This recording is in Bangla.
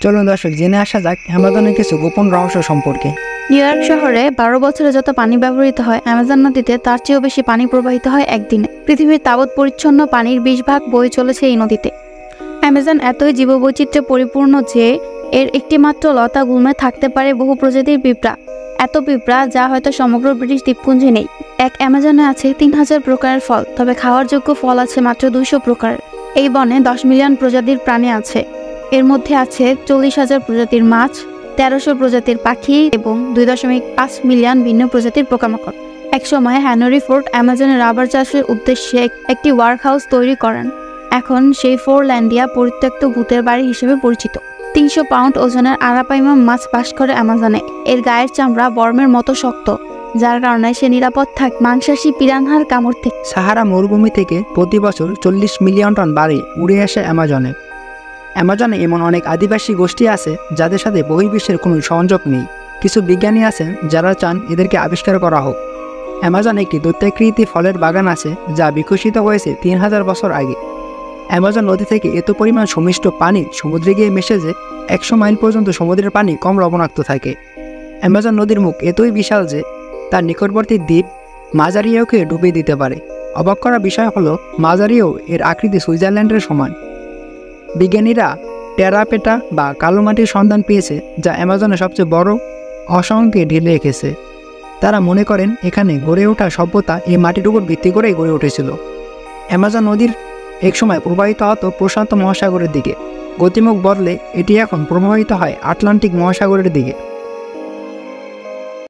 চলুন দর্শক জেনে আসা যাক অ্যামাজনের কিছু গোপন রহস্য সম্পর্কে। নিউ ইয়র্ক শহরে 12 বছরে যত পানি ব্যবহৃত হয় অ্যামাজন নদীতে তার চেয়েও বেশি পানি প্রবাহিত হয় একদিনে। পৃথিবীর তাবৎ পরিচ্ছন্ন পানির 20 ভাগ বয়ে চলেছে এই নদীতে। অ্যামাজন এতই জীববৈচিত্র্যে পরিপূর্ণ যে এর একটিমাত্র লতা গুল্মে থাকতে পারে বহু প্রজাতির পিঁপড়া। এত পিঁপড়া যা হয়তো সমগ্র ব্রিটিশ দ্বীপপুঞ্জে নেই। এক অ্যামাজনে আছে 3000 প্রকারের ফল, তবে খাওয়ার যোগ্য ফল আছে মাত্র 200 প্রকারের। এই বনে 10 মিলিয়ন প্রজাতির প্রাণী আছে। এর মধ্যে আছে 40,000 প্রজাতির মাছ, 1300 প্রজাতির পাখি এবং 2.5 মিলিয়ন ভিন্ন প্রজাতির পোকামাকড়। একসময় হেনরি ফোর্ড অ্যামাজনে রাবার চাষের উদ্দেশ্যে একটি ওয়ার্ক হাউস তৈরি করেন। এখন সেই ফোরল্যান্ডিয়া পরিত্যক্ত ভূতের বাড়ি হিসেবে পরিচিত। 300 পাউন্ড ওজনের আরাপাইমা মাছ বাস করে অ্যামাজনে। এর গায়ের চামড়া বর্মের মতো শক্ত, যার কারণে সে নিরাপদ থাকে মাংসাশী পিরানহার কামড় থেকে। সাহারা মরুভূমি থেকে প্রতি বছর 40 মিলিয়ন টন বালি উড়ে আসে অ্যামাজনে। অ্যামাজনে এমন অনেক আদিবাসী গোষ্ঠী আছে যাদের সাথে বহির্বিশ্বের কোনো সংযোগ নেই। কিছু বিজ্ঞানী আছেন যারা চান এদেরকে আবিষ্কার করা হোক। অ্যামাজনে একটি দৈত্যাকৃতি ফলের বাগান আছে যা বিকশিত হয়েছে 3000 বছর আগে। অ্যামাজন নদী থেকে এত পরিমাণ সমিষ্ট পানি সমুদ্রে গিয়ে মেশে যে 100 মাইল পর্যন্ত সমুদ্রের পানি কম লবণাক্ত থাকে। অ্যামাজন নদীর মুখ এতই বিশাল যে তার নিকটবর্তী দ্বীপ মাজারিওকে ডুবিয়ে দিতে পারে। অবাক করা বিষয় হলো মাজারিও এর আকৃতি সুইজারল্যান্ডের সমান। বিজ্ঞানীরা টেরাপেটা বা কালো মাটির সন্ধান পেয়েছে যা অ্যামাজনের সবচেয়ে বড় অসংখ্যে ঢেলে রেখেছে। তারা মনে করেন এখানে গড়ে ওঠা সভ্যতা এই মাটির উপর ভিত্তি করেই গড়ে উঠেছিল। অ্যামাজন নদীর একসময় প্রবাহিত হতো প্রশান্ত মহাসাগরের দিকে। গতিমুখ বদলে এটি এখন প্রবাহিত হয় আটলান্টিক মহাসাগরের দিকে।